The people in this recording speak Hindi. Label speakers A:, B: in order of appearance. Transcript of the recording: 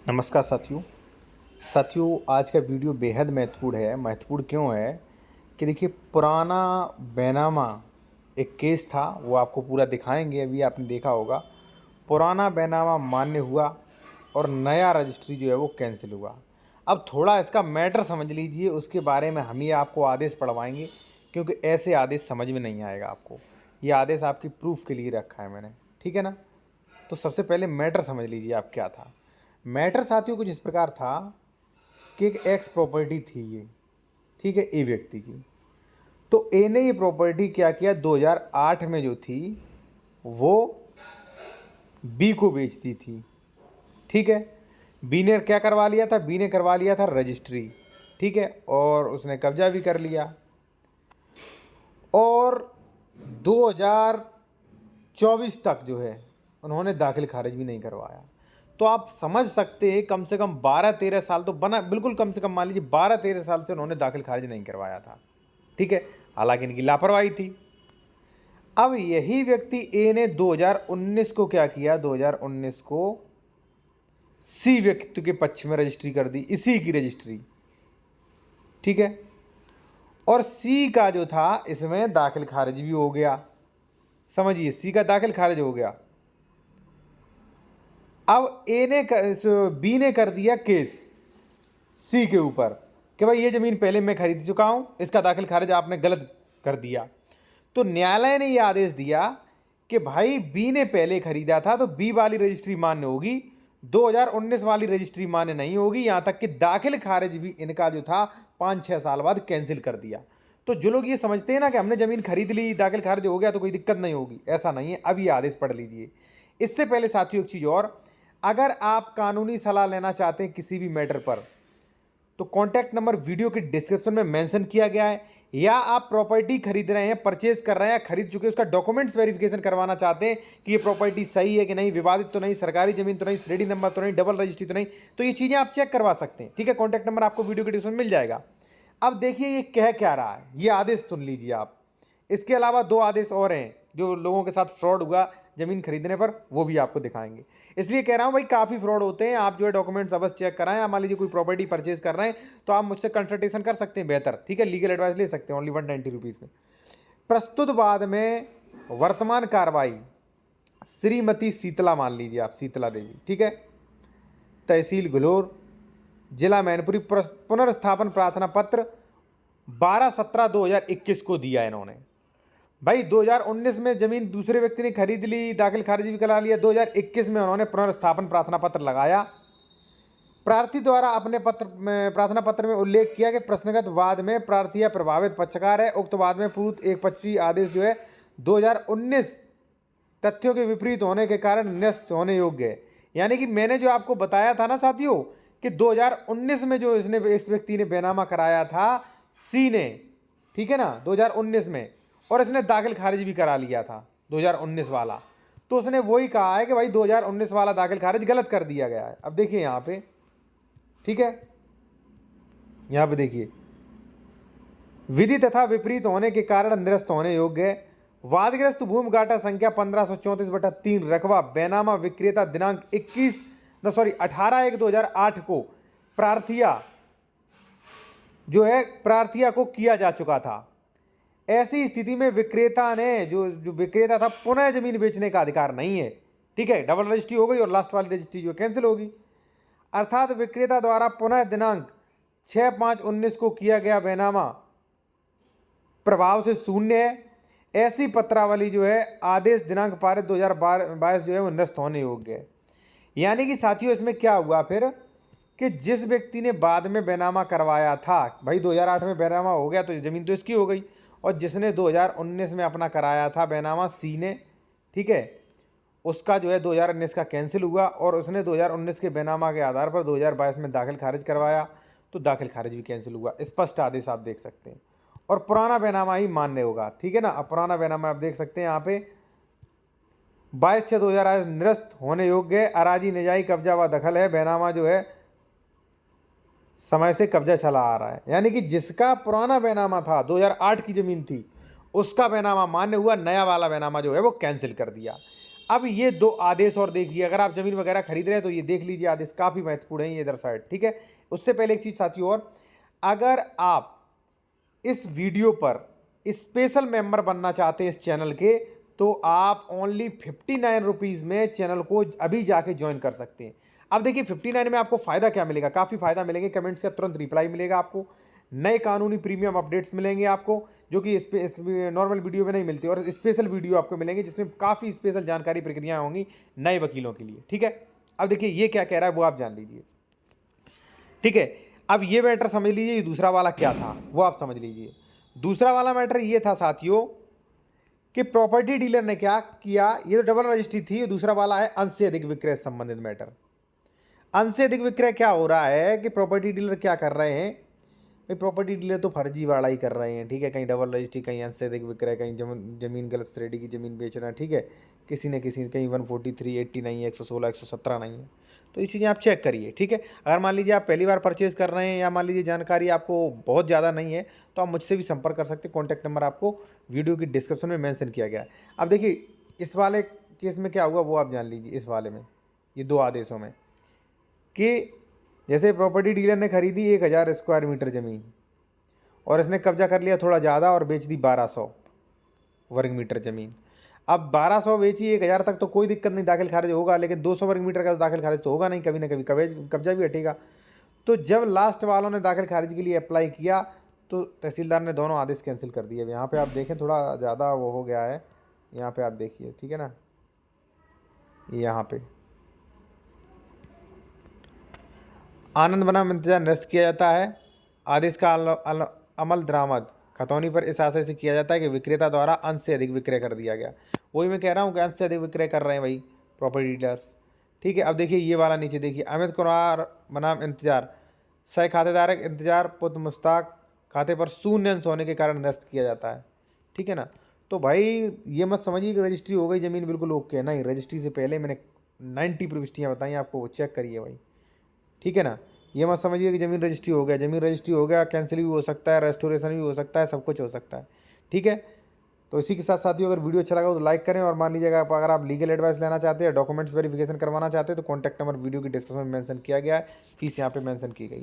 A: नमस्कार साथियों आज का वीडियो बेहद महत्वपूर्ण है। महत्वपूर्ण क्यों है कि देखिए, पुराना बैनामा एक केस था, वो आपको पूरा दिखाएंगे। अभी आपने देखा होगा, पुराना बैनामा मान्य हुआ और नया रजिस्ट्री जो है वो कैंसिल हुआ। अब थोड़ा इसका मैटर समझ लीजिए, उसके बारे में हम ही आपको आदेश पढ़वाएंगे, क्योंकि ऐसे आदेश समझ में नहीं आएगा आपको। ये आदेश आपकी प्रूफ के लिए रखा है मैंने, ठीक है ना। तो सबसे पहले मैटर समझ लीजिए आप क्या था। मैटर साथियों कुछ इस प्रकार था कि एक एक्स प्रॉपर्टी थी ये, ठीक है, ए व्यक्ति की। तो ए ने ये प्रॉपर्टी क्या किया, 2008 में जो थी वो बी को बेचती थी, ठीक है। बी ने क्या करवा लिया था, बी ने करवा लिया था रजिस्ट्री, ठीक है, और उसने कब्जा भी कर लिया। और 2024 तक जो है उन्होंने दाखिल खारिज भी नहीं करवाया। तो आप समझ सकते हैं, कम से कम 12-13 साल तो बना, बिल्कुल कम से कम मान लीजिए 12-13 साल से उन्होंने दाखिल खारिज नहीं करवाया था, ठीक है। हालांकि इनकी लापरवाही थी। अब यही व्यक्ति ए ने 2019 को क्या किया, 2019 को सी व्यक्ति के पक्ष में रजिस्ट्री कर दी, इसी की रजिस्ट्री, ठीक है। और सी का जो था इसमें दाखिल खारिज भी हो गया। समझिए, सी का दाखिल खारिज हो गया। अब बी ने कर दिया केस सी के ऊपर कि भाई ये जमीन पहले मैं खरीद चुका हूं, इसका दाखिल खारिज आपने गलत कर दिया। तो न्यायालय ने यह आदेश दिया कि भाई बी ने पहले खरीदा था तो बी वाली रजिस्ट्री मान्य होगी, 2019 वाली रजिस्ट्री मान्य नहीं होगी। यहां तक कि दाखिल खारिज भी इनका जो था 5-6 साल बाद कैंसिल कर दिया। तो जो लोग ये समझते हैं ना कि हमने जमीन खरीद ली, दाखिल खारिज हो गया तो कोई दिक्कत नहीं होगी, ऐसा नहीं है। अब ये आदेश पढ़ लीजिए। इससे पहले साथियों एक चीज और, अगर आप कानूनी सलाह लेना चाहते हैं किसी भी मैटर पर, तो कॉन्टैक्ट नंबर वीडियो के डिस्क्रिप्शन में मेंशन किया गया है। या आप प्रॉपर्टी खरीद रहे हैं, परचेज कर रहे हैं, खरीद चुके, उसका डॉक्यूमेंट्स वेरिफिकेशन करवाना चाहते हैं कि ये प्रॉपर्टी सही है कि नहीं, विवादित तो नहीं, सरकारी जमीन तो नहीं, श्रेणी नंबर तो नहीं, डबल रजिस्ट्री तो नहीं, तो ये चीजें आप चेक करवा सकते हैं, ठीक है। कॉन्टैक्ट नंबर आपको वीडियो के डिस्क्रिप्शन में मिल जाएगा। अब देखिए ये कह क्या रहा है, ये आदेश सुन लीजिए आप। इसके अलावा 2 आदेश और हैं जो लोगों के साथ फ्रॉड हुआ जमीन खरीदने पर, वो भी आपको दिखाएंगे। इसलिए कह रहा हूं भाई, काफी फ्रॉड होते हैं। आप जो है डॉक्यूमेंट्स अवश्य चेक कराएं। आप मान लीजिए कोई प्रॉपर्टी परचेज कर रहे हैं तो आप मुझसे कंसल्टेशन कर सकते हैं, बेहतर, ठीक है, लीगल एडवाइस ले सकते हैं ओनली 190 रुपीज में। प्रस्तुत बाद में वर्तमान कार्रवाई श्रीमती शीतला, मान लीजिए आप शीतला देवी, ठीक है, तहसील घुलोर, जिला मैनपुरी, पुनर्स्थापन प्रार्थना पत्र 12/17/2021 को दिया इन्होंने। भाई 2019 में जमीन दूसरे व्यक्ति ने खरीद ली, दाखिल खारिज भी करा लिया, 2021 में उन्होंने पुनर्स्थापन प्रार्थना पत्र लगाया। प्रार्थी द्वारा अपने प्रार्थना पत्र में उल्लेख किया कि प्रश्नगत वाद में प्रार्थी या प्रभावित पक्षकार है। उक्त वाद में पूर्व एक पक्षी आदेश जो है 2019 तथ्यों के विपरीत होने के कारण निरस्त होने योग्य है। यानी कि मैंने जो आपको बताया था ना साथियों कि 2019 में जो इस व्यक्ति ने बैनामा कराया था सी ने, ठीक है ना, 2019 में, और इसने दाखिल खारिज भी करा लिया था 2019 वाला। तो उसने वही कहा है कि भाई 2019 वाला दाखिल खारिज गलत कर दिया गया है। अब देखिए यहां पे, ठीक है, यहां पे देखिए, विधि तथा विपरीत होने के कारण निरस्त होने योग्य है। वादग्रस्त भूमि गाटा संख्या 1534/3 रकबा बैनामा विक्रेता दिनांक 18/1/2008 को प्रार्थिया को किया जा चुका था। ऐसी स्थिति में विक्रेता ने जो विक्रेता था, पुनः जमीन बेचने का अधिकार नहीं है, ठीक है। डबल रजिस्ट्री हो गई और लास्ट वाली रजिस्ट्री जो कैंसिल होगी। अर्थात विक्रेता द्वारा पुनः दिनांक 6/5/19 को किया गया बैनामा प्रभाव से शून्य है। ऐसी पत्रावली जो है आदेश दिनांक पारित 2022 जो है वो निरस्त होने योग्य है। यानी कि साथियों इसमें क्या हुआ फिर कि जिस व्यक्ति ने बाद में बैनामा करवाया था, भाई 2008 में बैनामा हो गया तो जमीन तो इसकी हो गई, और जिसने 2019 में अपना कराया था बैनामा सी ने, ठीक है, उसका जो है 2019 का कैंसिल हुआ और उसने 2019 के बैनामा के आधार पर 2022 में दाखिल खारिज करवाया, तो दाखिल खारिज भी कैंसिल हुआ। स्पष्ट आदेश आप देख सकते हैं। और पुराना बैनामा ही मान्य होगा, ठीक है ना। अब पुराना बैनामा आप देख सकते हैं यहाँ पे 22/6/2022 निरस्त होने योग्य है। अराजी निजाई कब्जा व दखल है। बैनामा जो है समय से कब्जा चला आ रहा है। यानी कि जिसका पुराना बैनामा था, 2008 की जमीन थी, उसका बैनामा मान्य हुआ, नया वाला बैनामा जो है वो कैंसिल कर दिया। अब ये 2 आदेश और देखिए, अगर आप ज़मीन वगैरह खरीद रहे हैं तो ये देख लीजिए, आदेश काफ़ी महत्वपूर्ण है ये इधर साइड, ठीक है। उससे पहले एक चीज़ साथियों और, अगर आप इस वीडियो पर स्पेशल मेंबर बनना चाहते हैं इस चैनल के, तो आप ओनली 59 रुपीज़ में चैनल को अभी जाके ज्वाइन कर सकते हैं। अब देखिए 59 में आपको फ़ायदा क्या मिलेगा, काफ़ी फ़ायदा मिलेंगे, कमेंट्स का तुरंत रिप्लाई मिलेगा आपको, नए कानूनी प्रीमियम अपडेट्स मिलेंगे आपको, जो कि इस नॉर्मल वीडियो में नहीं मिलती, और स्पेशल वीडियो आपको मिलेंगे जिसमें काफ़ी स्पेशल जानकारी प्रक्रियाएँ होंगी नए वकीलों के लिए, ठीक है। अब देखिए ये क्या कह रहा है वो आप जान लीजिए, ठीक है। अब ये मैटर समझ लीजिए, ये दूसरा वाला क्या था वो आप समझ लीजिए। दूसरा वाला मैटर ये था साथियों कि प्रॉपर्टी डीलर ने क्या किया, ये तो डबल रजिस्ट्री थी, ये दूसरा वाला है अंश से अधिक विक्रय से संबंधित मैटर। अंश से अधिक विक्रय क्या हो रहा है कि प्रॉपर्टी डीलर क्या कर रहे हैं भाई, प्रॉपर्टी डीलर तो फर्जीवाड़ा ही कर रहे हैं, ठीक है। कहीं डबल रजिस्ट्री, कहीं अंश से अधिक विक्रय, कहीं जमीन गलत श्रेणी की जमीन बेचना, ठीक है। किसी न किसी कहीं 143, 80 नहीं है, 116, 117 नहीं है। तो ये चीज़ें आप चेक करिए, ठीक है। अगर मान लीजिए आप पहली बार परचेज़ कर रहे हैं, या मान लीजिए जानकारी आपको बहुत ज़्यादा नहीं है, तो आप मुझसे भी संपर्क कर सकते हैं। कॉन्टैक्ट नंबर आपको वीडियो की डिस्क्रिप्शन में मेंशन किया गया है। अब देखिए इस वाले केस में क्या हुआ वो आप जान लीजिए। इस वाले में ये 2 आदेशों में कि जैसे प्रॉपर्टी डीलर ने खरीदी 1000 स्क्वायर मीटर ज़मीन, और इसने कब्जा कर लिया थोड़ा ज़्यादा और बेच दी 1200 वर्ग मीटर ज़मीन। अब 1200 बेची 1000 तक तो कोई दिक्कत नहीं, दाखिल खारिज होगा, लेकिन 200 वर्ग मीटर का तो दाखिल खारिज तो होगा नहीं, कभी ना कभी कब्जा भी हटेगा। तो जब लास्ट वालों ने दाखिल खारिज के लिए अप्लाई किया तो तहसीलदार ने दोनों आदेश कैंसिल कर दिए। यहाँ पे आप देखें थोड़ा ज़्यादा वो हो गया है, यहाँ पे आप देखिए, ठीक है ना, यहाँ पे आनंद बनाम इंतजार निरस्त किया जाता है। आदेश का अमल दरामद खतौनी पर इस आशय से किया जाता है कि विक्रेता द्वारा अंश से अधिक विक्रय कर दिया गया। वही मैं कह रहा हूँ कि अंश से अधिक विक्रय कर रहे हैं भाई प्रॉपर्टी डीलर्स, ठीक है। अब देखिए ये वाला नीचे देखिए, अमित कुमार बनाम इंतजार सह खातेदार इंतजार पुत्र मुश्ताक खाते पर शून्य अंश होने के कारण निरस्त किया जाता है, ठीक है ना। तो भाई ये मत समझिए कि रजिस्ट्री हो गई ज़मीन बिल्कुल ओके, नहीं, रजिस्ट्री से पहले मैंने 90 प्रविष्टियाँ बताई आपको, वो चेक करिए भाई, ठीक है ना। ये मत समझिए कि ज़मीन रजिस्ट्री हो गया, ज़मीन रजिस्ट्री हो गया, कैंसिल भी हो सकता है, रेस्टोरेशन भी हो सकता है, सब कुछ हो सकता है, ठीक है। तो इसी के साथ साथियों अगर वीडियो अच्छा लगा हो तो लाइक करें, और मान लीजिएगा अगर आप लीगल एडवाइस लेना चाहते हैं, डॉक्यूमेंट्स वेरिफिकेशन करवाना चाहते हैं, तो कॉन्टैक्ट नंबर वीडियो की डिस्क्रिप्शन में मेंशन किया गया है, फीस यहाँ पे मेंशन की गई।